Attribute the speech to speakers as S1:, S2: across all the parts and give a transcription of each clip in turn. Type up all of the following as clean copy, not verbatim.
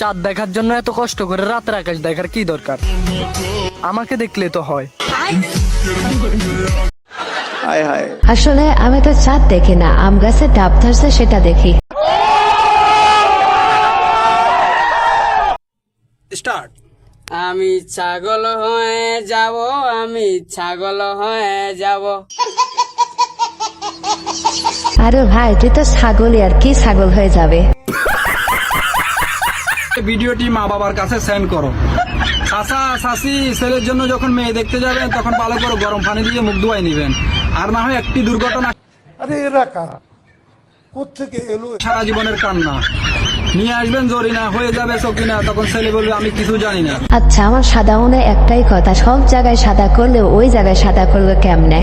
S1: চাঁদ দেখার জন্য এত কষ্ট করে রাতের আকাশ দেখার কি দরকার? আমাকে দেখলে তো হয়।
S2: আসলে আমি তো চাঁদ দেখি না, আম গাছে ডাব ধরছে সেটা দেখি।
S3: আমি ছাগল হয়ে যাব, আমি ছাগল হয়ে যাব।
S2: আরে ভাই তুই তো ছাগলই, আর কি ছাগল হয়ে যাবে?
S4: ভিডিওটি মা বাবার কাছে সেন্ড করো। চাচা চাচি ছেলের জন্য যখন মেয়ে দেখতে যাবেন তখন ভালো করে গরম পানি দিয়ে মুখ ধুয়াই নেবেন, আর না হয় একটি দুর্ঘটনা
S5: আরে এরা কারা, কোত্থেকে এলো?
S4: সারা জীবনের কান্না নিয়ে আসবেন, জরিনা হয়ে যাবে সকিনা, তখন ছেলে বলবে আমি কিছু জানি না।
S2: আচ্ছা আমার সাদা মনে একটাই কথা, সব জায়গায় সাদা করলে ওই জায়গায় সাদা করলে কেমনে?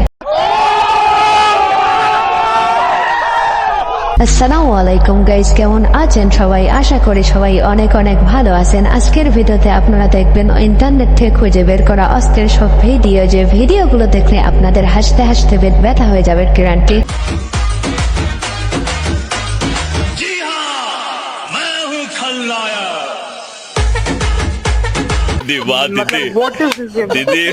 S2: আসসালামু আলাইকুম গাইস, কেমন আছেন সবাই? আশা করি সবাই অনেক অনেক ভালো আছেন। আজকের ভিডিওতে আপনারা দেখবেন ইন্টারনেট থেকে খুঁজে বের করা অস্থির সব ভিডিও, যে ভিডিওগুলো দেখলে আপনাদের হাসতে হাসতে পেট ব্যথা হয়ে যাবে গ্যারান্টি।
S6: दीदी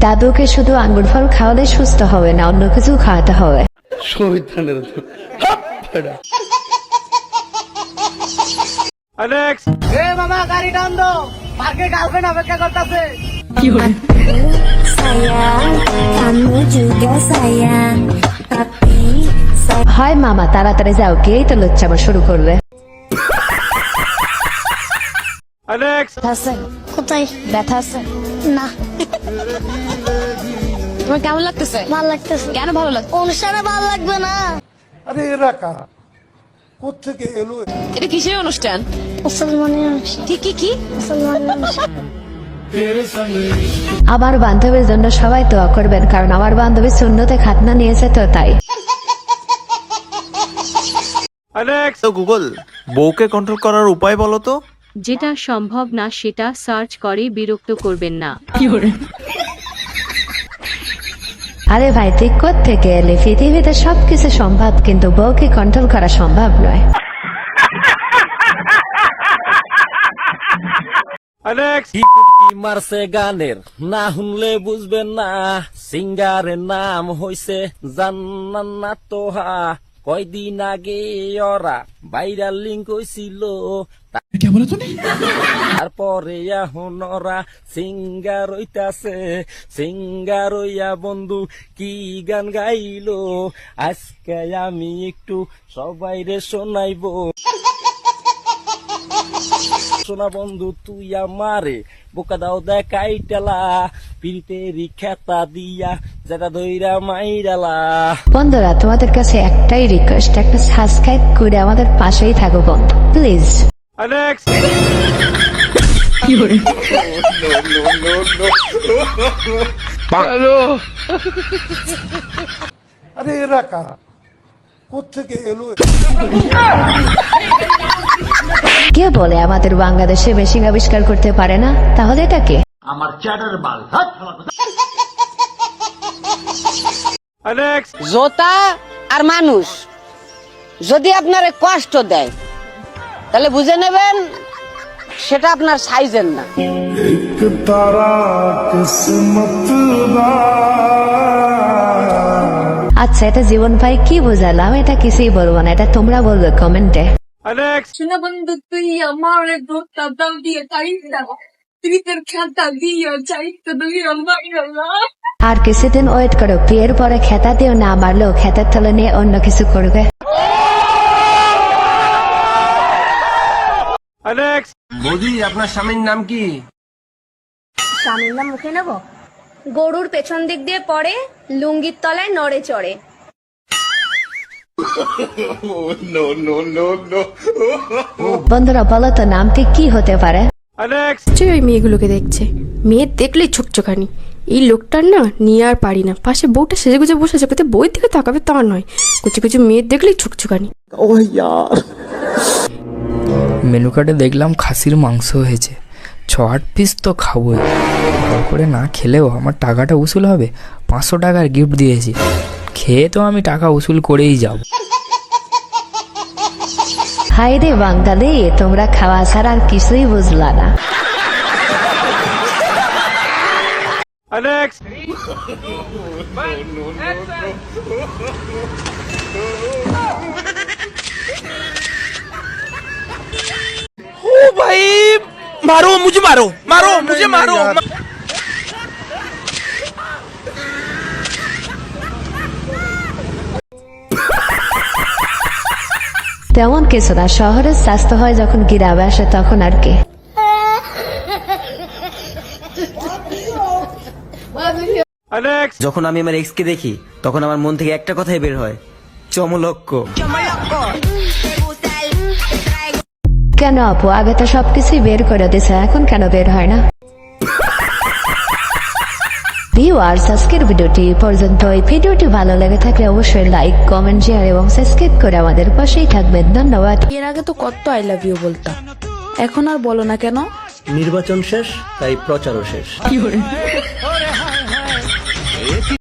S2: দাদুকে শুধু আঙ্গুর ফল খাওয়ালে সুস্থ হবে না, অন্য কিছু খাওয়াতে হবে। হয় মামা তাড়াতাড়ি যাও, গিয়েই তো লুচ্চামো শুরু করবে।
S7: কোথায় ব্যথা আছে? না।
S8: তোমার কেমন লাগতেছে?
S7: ভালো লাগতেছে।
S8: কেন ভালো লাগছে?
S7: অনুষ্ঠানে ভালো লাগবে না।
S5: আরে এরা কারা, কোত্থেকে এলো?
S8: এটা কিসের অনুষ্ঠান?
S7: মুসলমানের অনুষ্ঠান।
S8: কি
S7: মুসলমানের অনুষ্ঠান।
S2: আমার বান্ধবীর জন্য সবাই দোয়া করবেন, কারণ আমার বান্ধবী সুন্নতে খাতনা নিয়েছে তো তাই।
S9: তো গুগল, বউকে কন্ট্রোল করার উপায় বলো তো।
S10: যেটা সম্ভব না সেটা সার্চ করে বিরক্ত করবেন না।
S2: আরে ভাই তুই কোত্থেকে এলি? পৃথিবীতে সবকিছু সম্ভব, কিন্তু বউকে কন্ট্রোল করা সম্ভব নয়।
S3: মারছে গানের না শুনলে বুঝবেন না, সিঙ্গারের নাম হইছে জান্নাত তোহা। কয়দিন আগে ওরা ভাইরাল লিঙ্ক হইছিল, তারপরে এখন ওরা সিঙ্গার হইতাছে। সিঙ্গার হইয়া বন্ধু কি গান গাইলো, আজকে আমি একটু সবাইরে শোনাইবো। শোনা বন্ধু তুই আমারে বোকা দাও দেখাই টেলা, পিরিতেরি খেতা দিয়া যেটা ধইরা মাইরালা।
S2: বন্ধুরা তোমাদের কাছে একটাই রিকোয়েস্ট, একটা সাবস্ক্রাইব করে আমাদের পাশেই থাকো বন্ধু প্লিজ।
S5: আরে এরা কারা, কোত্থেকে এলো?
S2: কে বলে আমাদের বাংলাদেশে মেশিন আবিষ্কার করতে পারে না? তাহলে এটা কে?
S3: জোতা আর মানুষ যদি আপনার কষ্ট দেয় তাহলে বুঝে নেবেন সেটা আপনার সাইজের না।
S2: আচ্ছা এটা জীবন ভাই কি বোঝালাম? এটা কিছুই বলবো না, এটা তোমরা বলবে কমেন্টে।
S8: শোনা বন্ধু তুই আমার দুধটা দাম দিয়ে চাইতা, তুই তোর খেতা দিয়ে চাইতা দিয়ে মাইরালা।
S2: আর কিছুদিন ওয়েট করো, বিয়ের পরে খেতা দিও, না মারলেও খেতার তলে নিয়ে অন্য কিছু করবে।
S3: বৌদি আপনার স্বামীর নাম কি?
S7: স্বামীর নাম মুখে নেব? গরুর পেছন দিক দিয়ে পড়ে, লুঙ্গির তলায় নড়ে চড়ে।
S2: বন্ধুরা বলো তো নামটি কি হতে পারে?
S8: ওই মেয়েগুলোকে দেখছে, মেয়ে দেখলেই ছোকচোকানি। এই লোকটার না নিয়ে আর পারি না। পাশে বউটা সেজে গুজে বসে আছে, কোথায় বইয়ের দিকে তাকাবে তা নয়, কুচি কুচি মেয়ের দেখলেই ছোকচোকানি।
S1: মেনু কার্ডে দেখলাম খাসির মাংস হয়েছে,
S6: 6-8 পিস তো খাবোই, ভালো করে না খেলেও আমার টাকাটা উসুল হবে। 500 টাকার গিফট দিয়েছি, খেয়ে তো আমি টাকা উসুল করেই যাব।
S2: হাই রে বাঙালি, তোমরা খাওয়া ছাড়া আর কিছুই বুঝলা না। তেমন কিছু না, শহরের স্বাস্থ্য হয় যখন গ্রামে আসে তখন আর কি।
S3: যখন আমি আমার এক্স কে দেখি তখন আমার মন থেকে একটা কথাই বের হয়, চমলক্ষ।
S2: কেন আপু, আগে তো সবকিছুই বের করে দিছে, এখন কেন বের হয় না? ভিউয়ার্স, আজকের ভিডিওটি এই পর্যন্ত। এই ভিডিওটি ভালো লেগে থাকলে অবশ্যই লাইক, কমেন্ট, শেয়ার এবং সাবস্ক্রাইব করে আমাদের পাশেই থাকবেন। ধন্যবাদ।
S11: এর আগে তো কত আই লাভ ইউ বলতাম, এখন আর বলো না কেন?
S3: নির্বাচন শেষ, তাই প্রচারও শেষ।